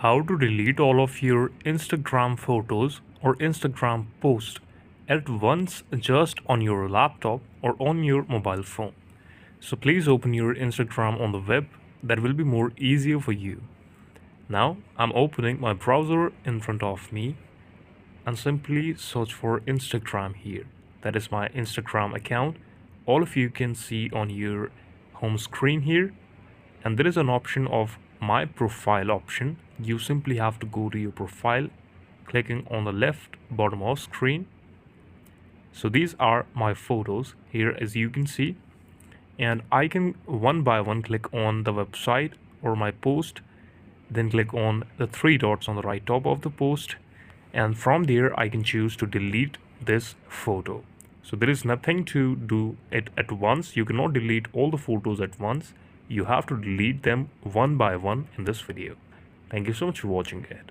How to delete all of your Instagram photos or Instagram posts at once just on your laptop or on your mobile phone. So please open your Instagram on the web. That will be more easier for you. Now I'm opening my browser in front of me and simply search for Instagram here. That is my Instagram account. All of you can see on your home screen here, and there is an option of my profile option. You simply have to go to your profile, clicking on the left bottom of screen. So these are my photos here, as you can see, and I can one by one click on the website or my post, then click on the three dots on the right top of the post, and from there I can choose to delete this photo. So there is nothing to do it at once. You cannot delete all the photos at once. You have to delete them one by one in this video. Thank you so much for watching it.